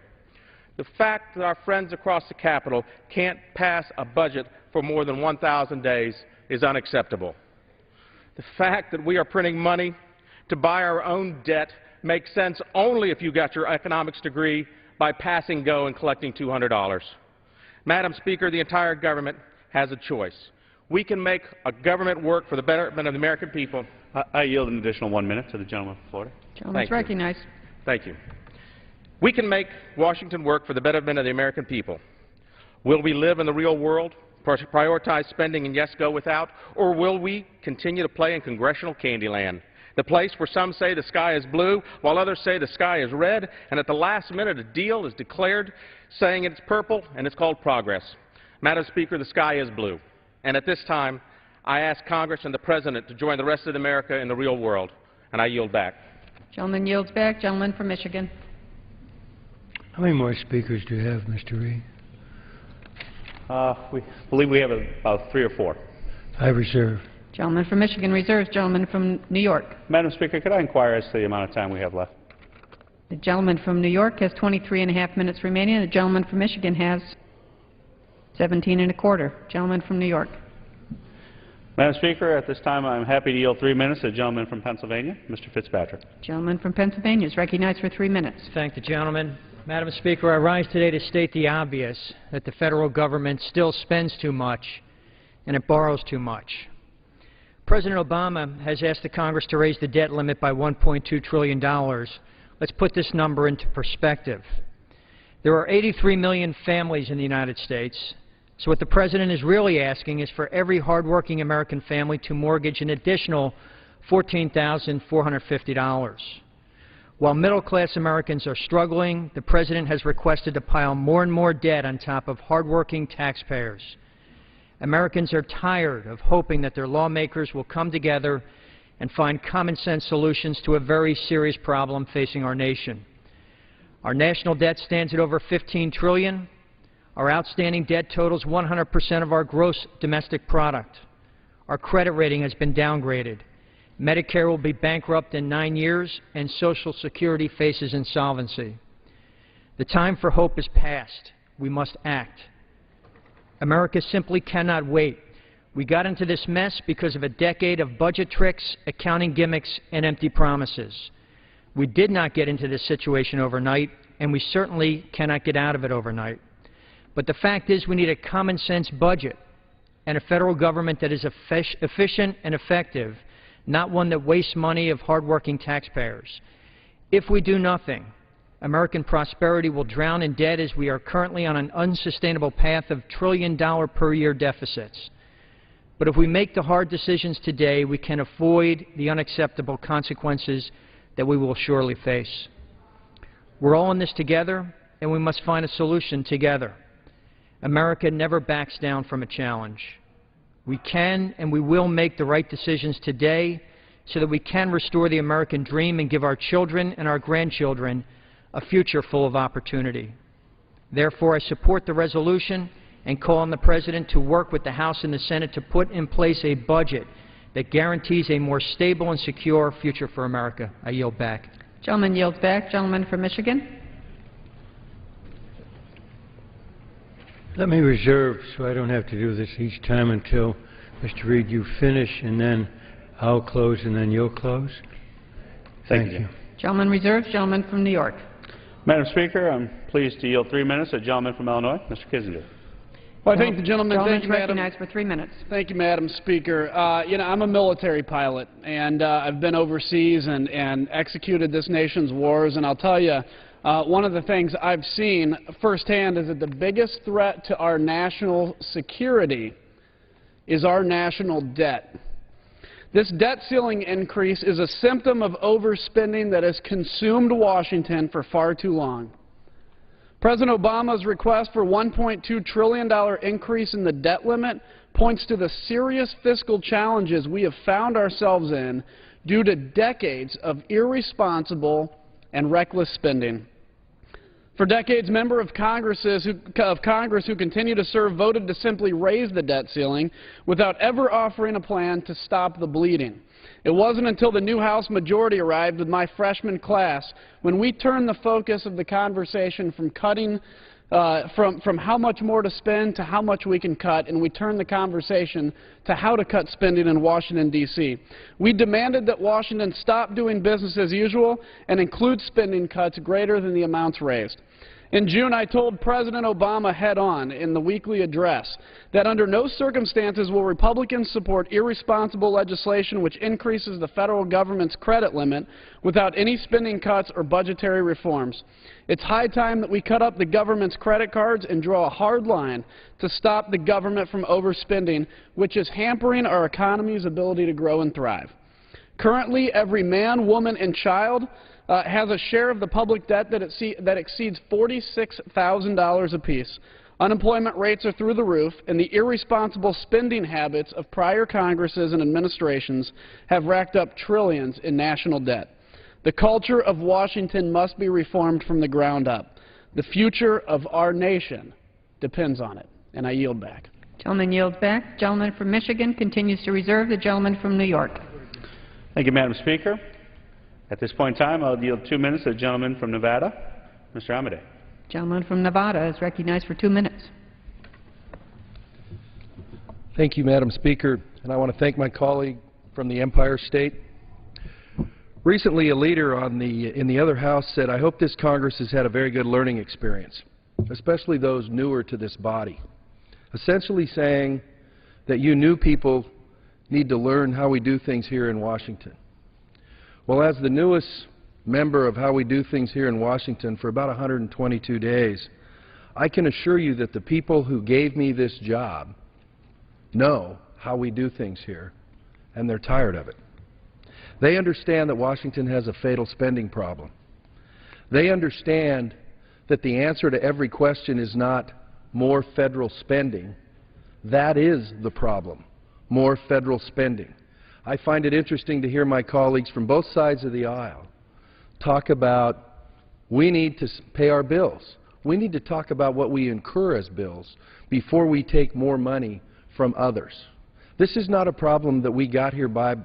The fact that our friends across the Capitol can't pass a budget for more than 1,000 days is unacceptable. The fact that we are printing money to buy our own debt makes sense only if you got your economics degree by passing go and collecting $200. Madam Speaker, the entire government has a choice. We can make a government work for the betterment of the American people. I yield an additional 1 minute to the gentleman from Florida. Gentleman is recognized. Thank you. We can make Washington work for the betterment of the American people. Will we live in the real world, prioritize spending and, yes, go without, or will we continue to play in congressional Candyland, the place where some say the sky is blue while others say the sky is red, and at the last minute a deal is declared saying it's purple and it's called progress? Madam Speaker, the sky is blue, and at this time I ask Congress and the President to join the rest of America in the real world, and I yield back. Gentleman yields back. Gentleman from Michigan. How many more speakers do you have, Mr. Reed? We believe we have about 3 or 4. I reserve. Gentleman from Michigan reserves. Gentleman from New York. Madam Speaker, could I inquire as to the amount of time we have left? The gentleman from New York has 23.5 minutes remaining, and the gentleman from Michigan has 17.25. Gentleman from New York. Madam Speaker, at this time I'm happy to yield 3 minutes to the gentleman from Pennsylvania, Mr. Fitzpatrick. Gentleman from Pennsylvania is recognized for 3 minutes. Thank the gentleman. Madam Speaker, I rise today to state the obvious, that the federal government still spends too much and it borrows too much. President Obama has asked the Congress to raise the debt limit by $1.2 trillion. Let's put this number into perspective. There are 83 million families in the United States, so what the President is really asking is for every hardworking American family to mortgage an additional $14,450. While middle-class Americans are struggling, the President has requested to pile more and more debt on top of hardworking taxpayers. Americans are tired of hoping that their lawmakers will come together and find common-sense solutions to a very serious problem facing our nation. Our national debt stands at over $15 trillion. Our outstanding debt totals 100% of our gross domestic product. Our credit rating has been downgraded. Medicare will be bankrupt in 9 years, and Social Security faces insolvency. The time for hope is past. We must act. America simply cannot wait. We got into this mess because of a decade of budget tricks, accounting gimmicks, and empty promises. We did not get into this situation overnight, and we certainly cannot get out of it overnight. But the fact is we need a common-sense budget and a federal government that is efficient and effective, not one that wastes money of hardworking taxpayers. If we do nothing, American prosperity will drown in debt, as we are currently on an unsustainable path of trillion-dollar-per-year deficits. But if we make the hard decisions today, we can avoid the unacceptable consequences that we will surely face. We're all in this together, and we must find a solution together. America never backs down from a challenge. We can and we will make the right decisions today so that we can restore the American dream and give our children and our grandchildren a future full of opportunity. Therefore, I support the resolution and call on the President to work with the House and the Senate to put in place a budget that guarantees a more stable and secure future for America. I yield back. Gentleman yields back. Gentleman from Michigan. Let me reserve, so I don't have to do this each time, until, Mr. Reed, you finish, and then I'll close, and then you'll close. Thank you. Gentleman reserves. Gentleman from New York. Madam Speaker, I'm pleased to yield 3 minutes to the gentleman from Illinois, Mr. Kissinger. Well, I thank the gentleman. Thank you, Madam. Recognized for 3 minutes. Thank you, Madam Speaker. You know, I'm a military pilot, and I've been overseas and executed this nation's wars, and I'll tell you, one of the things I've seen firsthand is that the biggest threat to our national security is our national debt. This debt ceiling increase is a symptom of overspending that has consumed Washington for far too long. President Obama's request for $1.2 trillion increase in the debt limit points to the serious fiscal challenges we have found ourselves in due to decades of irresponsible and reckless spending. For decades, members of Congress who continue to serve voted to simply raise the debt ceiling without ever offering a plan to stop the bleeding. It wasn't until the new House majority arrived with my freshman class when we turned the focus of the conversation from cutting from how much more to spend to how much we can cut, and we turned the conversation to how to cut spending in Washington, D.C. We demanded that Washington stop doing business as usual and include spending cuts greater than the amounts raised. In June, I told President Obama head-on in the weekly address that under no circumstances will Republicans support irresponsible legislation which increases the federal government's credit limit without any spending cuts or budgetary reforms. It's high time that we cut up the government's credit cards and draw a hard line to stop the government from overspending, which is hampering our economy's ability to grow and thrive. Currently, every man, woman, and child has a share of the public debt that exceeds $46,000 apiece. Unemployment rates are through the roof, and the irresponsible spending habits of prior Congresses and administrations have racked up trillions in national debt. The culture of Washington must be reformed from the ground up. The future of our nation depends on it. And I yield back. Gentleman yields back. Gentleman from Michigan continues to reserve. The gentleman from New York. Thank you, Madam Speaker. At this point in time, I'll yield 2 minutes to the gentleman from Nevada, Mr. Amedee. Gentleman from Nevada is recognized for 2 minutes. Thank you, Madam Speaker, and I want to thank my colleague from the Empire State. Recently, a leader in the other House said, "I hope this Congress has had a very good learning experience, especially those newer to this body," essentially saying that you new people need to learn how we do things here in Washington. Well, as the newest member of how we do things here in Washington for about 122 days, I can assure you that the people who gave me this job know how we do things here, and they're tired of it. They understand that Washington has a fatal spending problem. They understand that the answer to every question is not more federal spending. That is the problem, more federal spending. I find it interesting to hear my colleagues from both sides of the aisle talk about we need to pay our bills. We need to talk about what we incur as bills before we take more money from others. This is not a problem that we got here by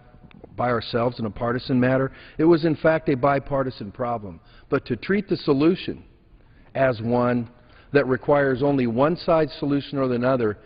ourselves in a partisan matter. It was, in fact, a bipartisan problem. But to treat the solution as one that requires only one side's solution or another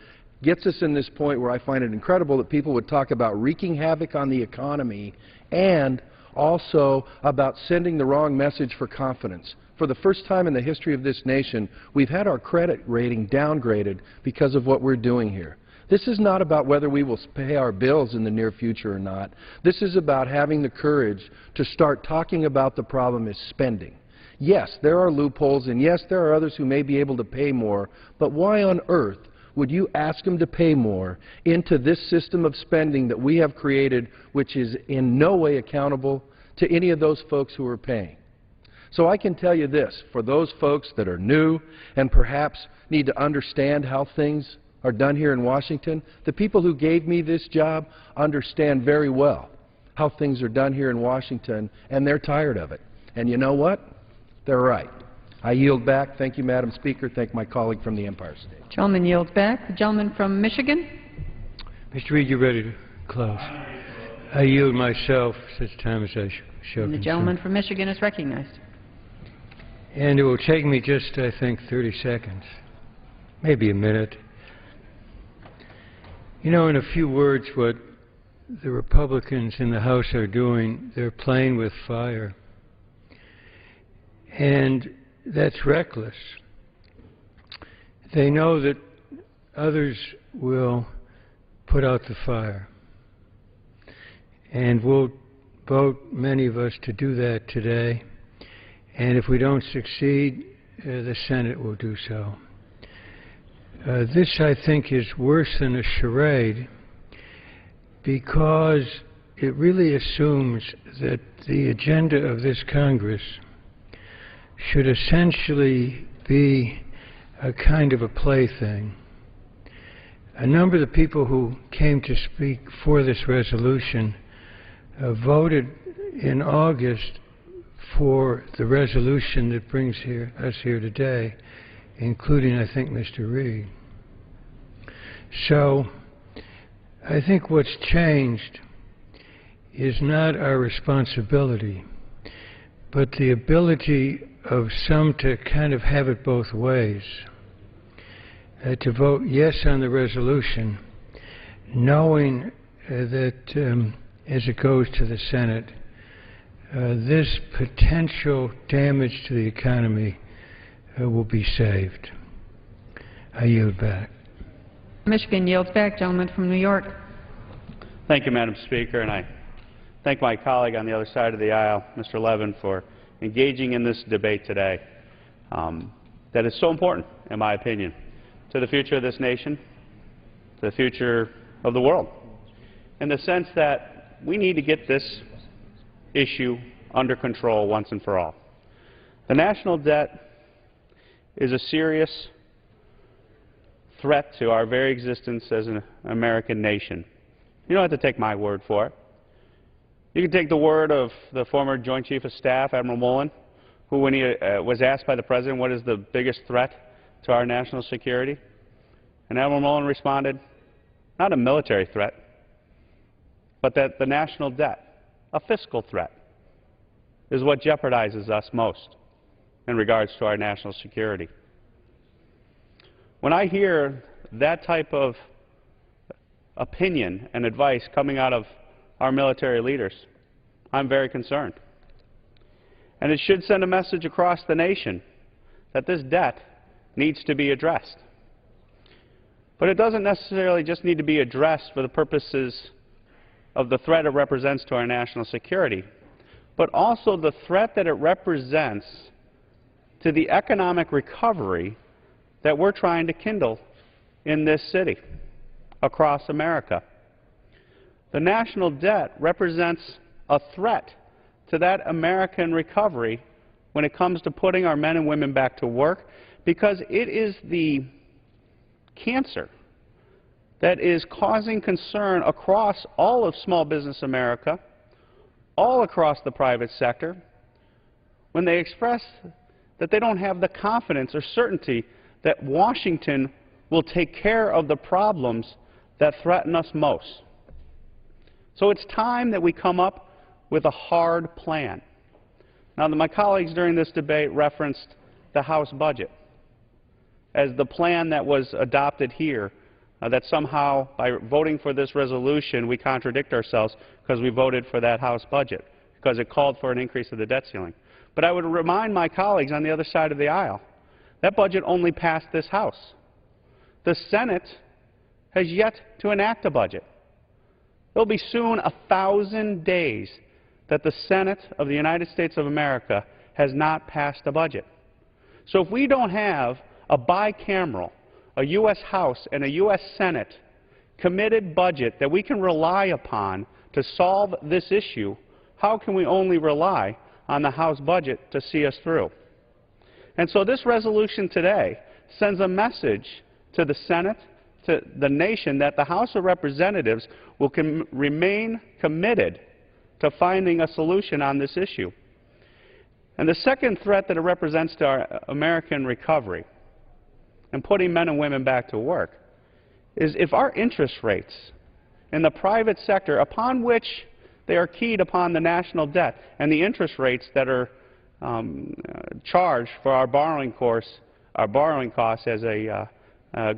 gets us in this point where I find it incredible that people would talk about wreaking havoc on the economy and also about sending the wrong message for confidence. For the first time in the history of this nation, we've had our credit rating downgraded because of what we're doing here. This is not about whether we will pay our bills in the near future or not. This is about having the courage to start talking about the problem as spending. Yes, there are loopholes, and yes, there are others who may be able to pay more, but why on earth would you ask them to pay more into this system of spending that we have created, which is in no way accountable to any of those folks who are paying? So I can tell you this, for those folks that are new and perhaps need to understand how things are done here in Washington, the people who gave me this job understand very well how things are done here in Washington, and they're tired of it. And you know what? They're right. I yield back. Thank you, Madam Speaker. Thank my colleague from the Empire State. Gentleman yields back. The gentleman from Michigan. Mr. Reed, you're ready to close. I yield myself such time as I shall And the gentleman from Michigan is recognized. And it will take me just, I think, 30 seconds, maybe a minute. You know, in a few words, what the Republicans in the House are doing, they're playing with fire. And that's reckless. They know that others will put out the fire. And we'll vote, many of us, to do that today. And if we don't succeed, the Senate will do so. This, I think, is worse than a charade because it really assumes that the agenda of this Congress should essentially be a kind of a plaything. A number of the people who came to speak for this resolution voted in August for the resolution that brings us here today, including, I think, Mr. Reed. So I think what's changed is not our responsibility, but the ability of some to kind of have it both ways, to vote yes on the resolution, knowing that as it goes to the Senate, this potential damage to the economy will be saved. I yield back. Michigan yields back. Gentleman from New York. Thank you, Madam Speaker, and I thank my colleague on the other side of the aisle, Mr. Levin, for engaging in this debate today that is so important, in my opinion, to the future of this nation, to the future of the world, in the sense that we need to get this issue under control once and for all. The national debt is a serious threat to our very existence as an American nation. You don't have to take my word for it. You can take the word of the former Joint Chief of Staff, Admiral Mullen, who, when he was asked by the President what is the biggest threat to our national security, And Admiral Mullen responded, not a military threat, but that the national debt, a fiscal threat, is what jeopardizes us most in regards to our national security. When I hear that type of opinion and advice coming out of our military leaders, I'm very concerned. And it should send a message across the nation that this debt needs to be addressed. But it doesn't necessarily just need to be addressed for the purposes of the threat it represents to our national security, but also the threat that it represents to the economic recovery that we're trying to kindle in this city, across America. The national debt represents a threat to that American recovery when it comes to putting our men and women back to work, because it is the cancer that is causing concern across all of small business America, all across the private sector, when they express that they don't have the confidence or certainty that Washington will take care of the problems that threaten us most. So it's time that we come up with a hard plan. Now, my colleagues during this debate referenced the House budget as the plan that was adopted here, that somehow by voting for this resolution we contradict ourselves because we voted for that House budget, because it called for an increase of the debt ceiling. But I would remind my colleagues on the other side of the aisle, that budget only passed this House. The Senate has yet to enact a budget. It will be soon 1,000 days that the Senate of the United States of America has not passed a budget. So if we don't have a bicameral, a U.S. House and a U.S. Senate committed budget that we can rely upon to solve this issue, how can we only rely on the House budget to see us through? And so this resolution today sends a message to the Senate, to the nation, that the House of Representatives will remain committed to finding a solution on this issue. And the second threat that it represents to our American recovery and putting men and women back to work is if our interest rates in the private sector, upon which they are keyed upon the national debt and the interest rates that are charged for our borrowing costs as a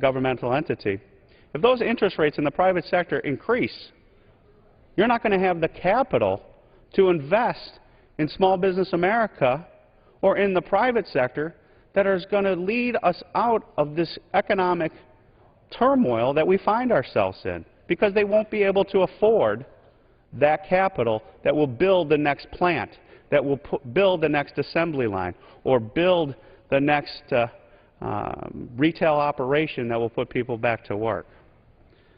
governmental entity, if those interest rates in the private sector increase, you're not going to have the capital to invest in small business America or in the private sector that is going to lead us out of this economic turmoil that we find ourselves in, because they won't be able to afford that capital that will build the next plant, that will build the next assembly line, or build the next retail operation that will put people back to work.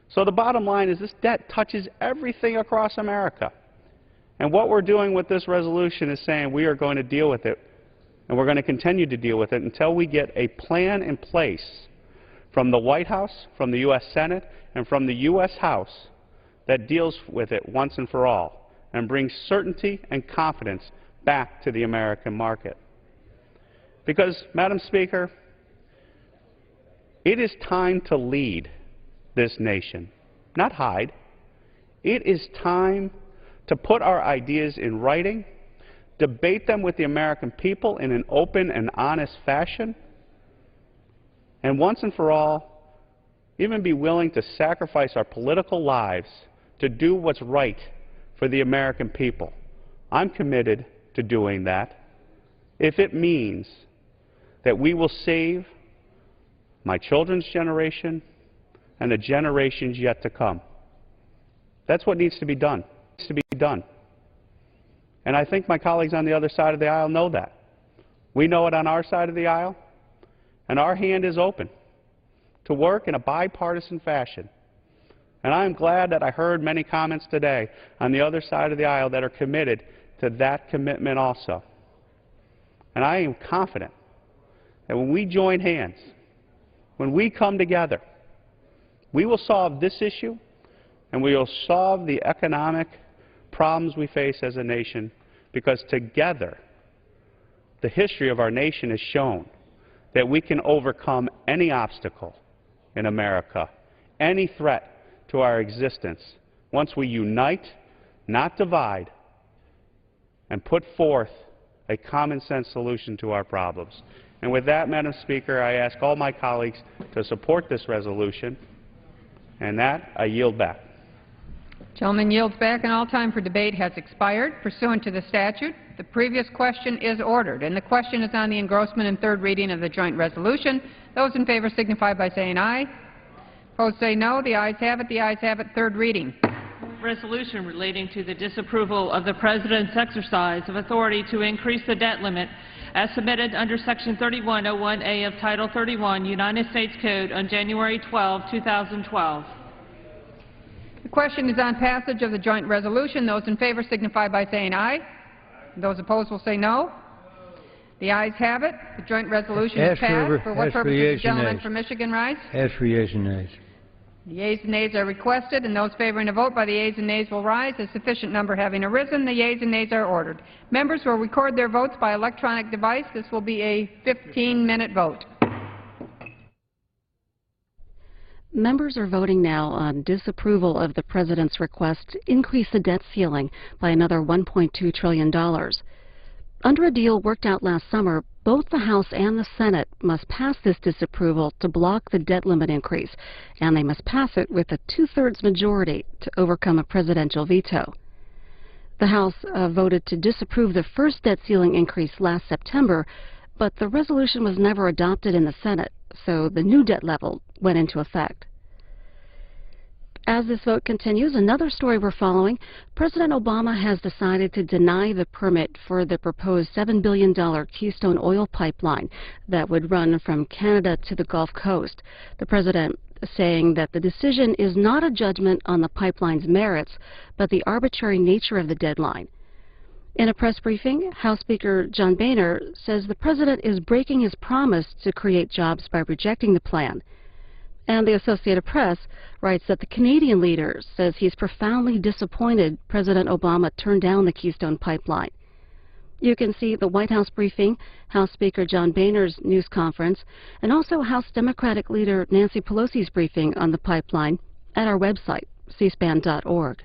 So the bottom line is this debt touches everything across America. And what we're doing with this resolution is saying we are going to deal with it, and we're going to continue to deal with it until we get a plan in place from the White House, from the U.S. Senate, and from the U.S. House that deals with it once and for all and brings certainty and confidence back to the American market. Because, Madam Speaker, it is time to lead this nation, not hide. It is time to put our ideas in writing, debate them with the American people in an open and honest fashion, and once and for all, even be willing to sacrifice our political lives to do what's right for the American people. I'm committed to doing that if it means that we will save my children's generation and the generations yet to come. That's what needs to be done. It needs to be done. And I think my colleagues on the other side of the aisle know that. We know it on our side of the aisle, and our hand is open to work in a bipartisan fashion. And I'm glad that I heard many comments today on the other side of the aisle that are committed to that commitment also. And I am confident that when we join hands, when we come together, we will solve this issue, and we will solve the economic problems we face as a nation, because together the history of our nation has shown that we can overcome any obstacle in America, any threat to our existence, once we unite, not divide, and put forth a common-sense solution to our problems. And with that, Madam Speaker, I ask all my colleagues to support this resolution, and that I yield back. Gentleman yields back, and all time for debate has expired. Pursuant to the statute, the previous question is ordered, and the question is on the engrossment and third reading of the joint resolution. Those in favor signify by saying aye. Opposed say no. The ayes have it. The ayes have it. Third reading. Resolution relating to the disapproval of the President's exercise of authority to increase the debt limit as submitted under Section 3101A of Title 31 United States Code on January 12, 2012. The question is on passage of the joint resolution. Those in favor signify by saying aye. Those opposed will say no. The ayes have it. The joint resolution is passed. For what purpose does the gentleman from Michigan rise? As for yeas and nays. The yeas and nays are requested, and those favoring a vote by the yeas and nays will rise. A sufficient number having arisen, the yeas and nays are ordered. Members will record their votes by electronic device. This will be a 15-minute vote. Members are voting now on disapproval of the President's request to increase the debt ceiling by another $1.2 trillion. Under a deal worked out last summer, both the House and the Senate must pass this disapproval to block the debt limit increase, and they must pass it with a two-thirds majority to overcome a presidential veto. The House voted to disapprove the first debt ceiling increase last September, but the resolution was never adopted in the Senate, so the new debt level went into effect. As this vote continues, another story we're following, President Obama has decided to deny the permit for the proposed $7 billion Keystone oil pipeline that would run from Canada to the Gulf Coast. The president saying that the decision is not a judgment on the pipeline's merits, but the arbitrary nature of the deadline. In a press briefing, House Speaker John Boehner says the president is breaking his promise to create jobs by rejecting the plan. And the Associated Press writes that the Canadian leader says he's profoundly disappointed President Obama turned down the Keystone pipeline. You can see the White House briefing, House Speaker John Boehner's news conference, and also House Democratic leader Nancy Pelosi's briefing on the pipeline at our website, cspan.org.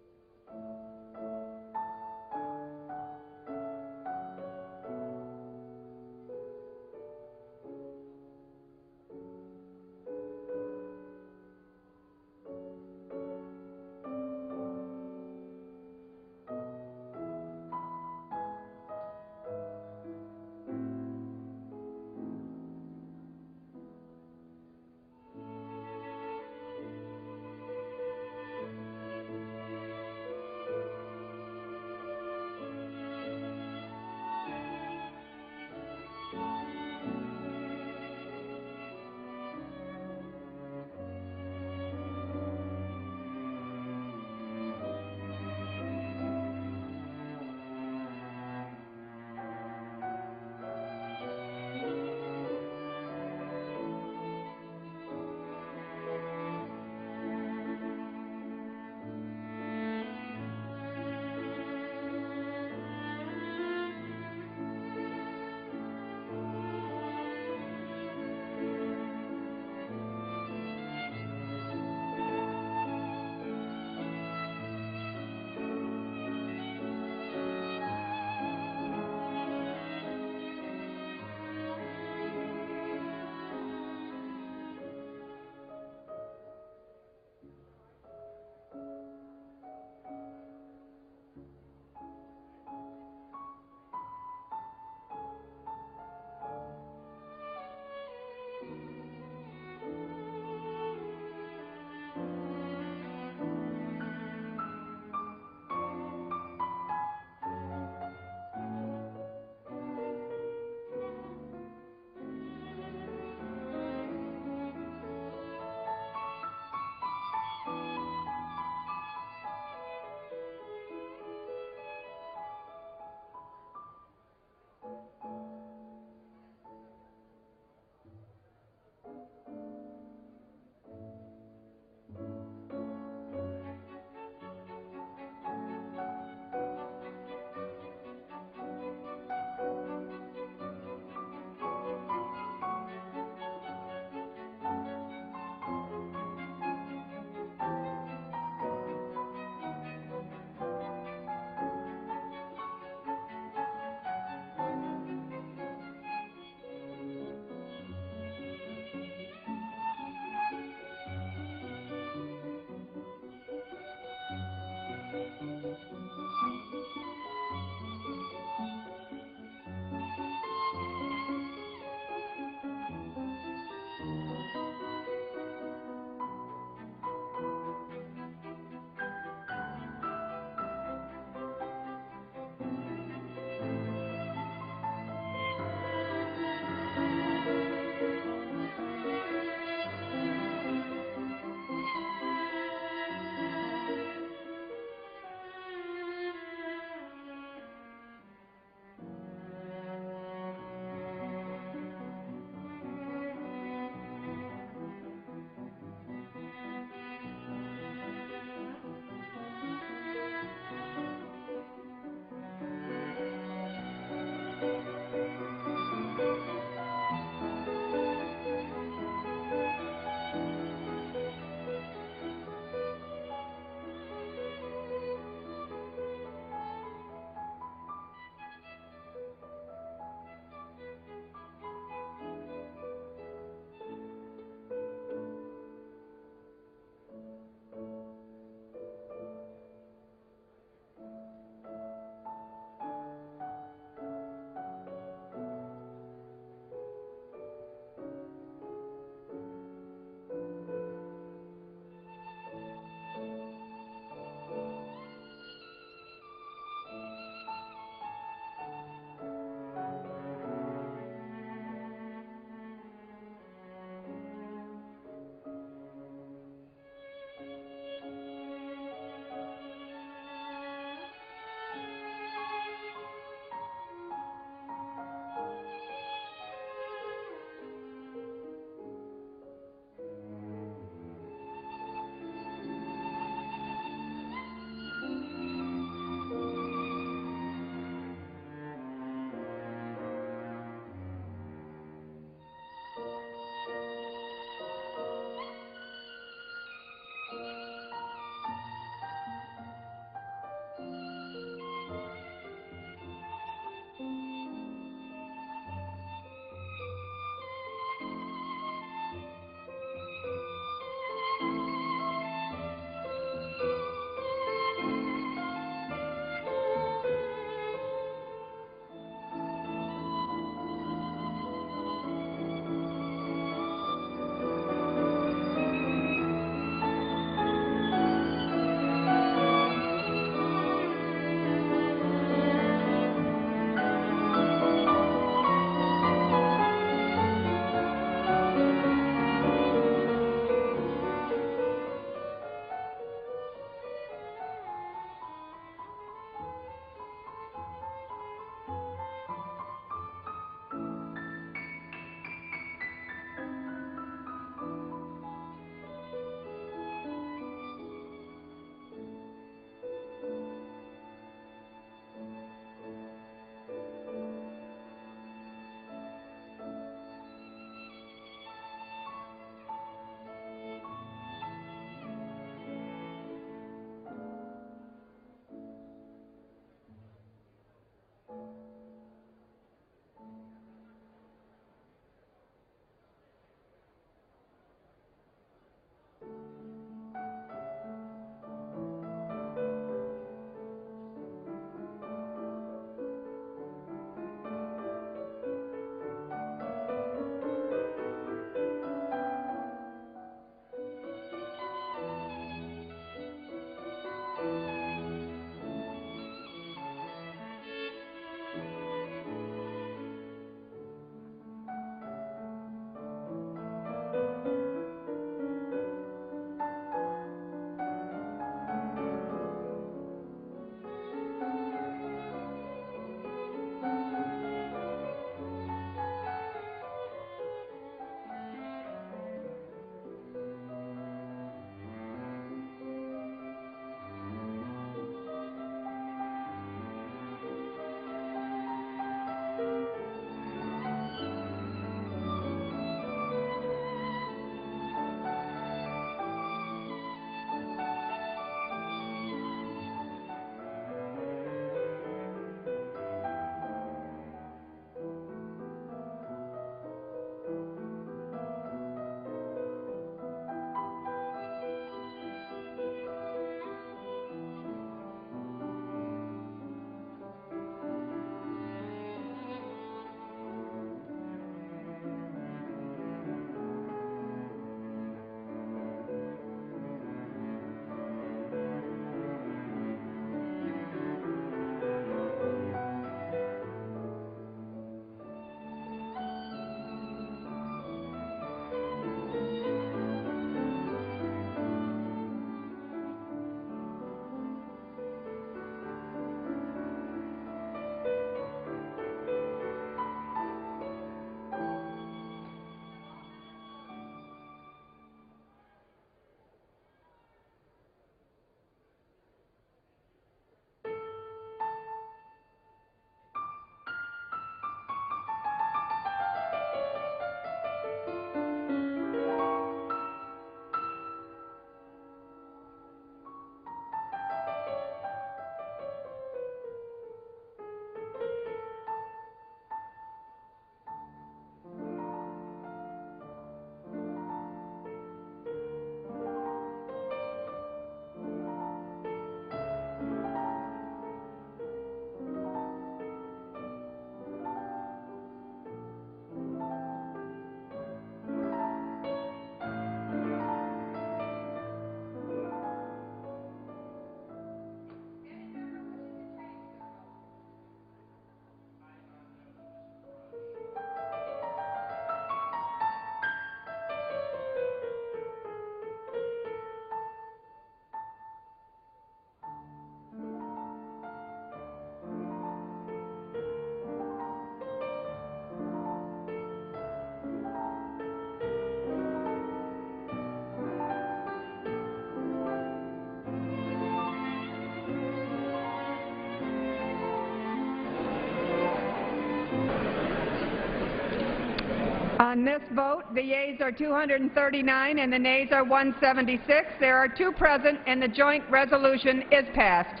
On this vote, the yeas are 239 and the nays are 176. There are 2 present, and the joint resolution is passed.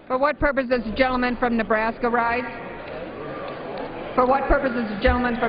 For what purpose does the gentleman from Nebraska rise? For what purpose does the gentleman from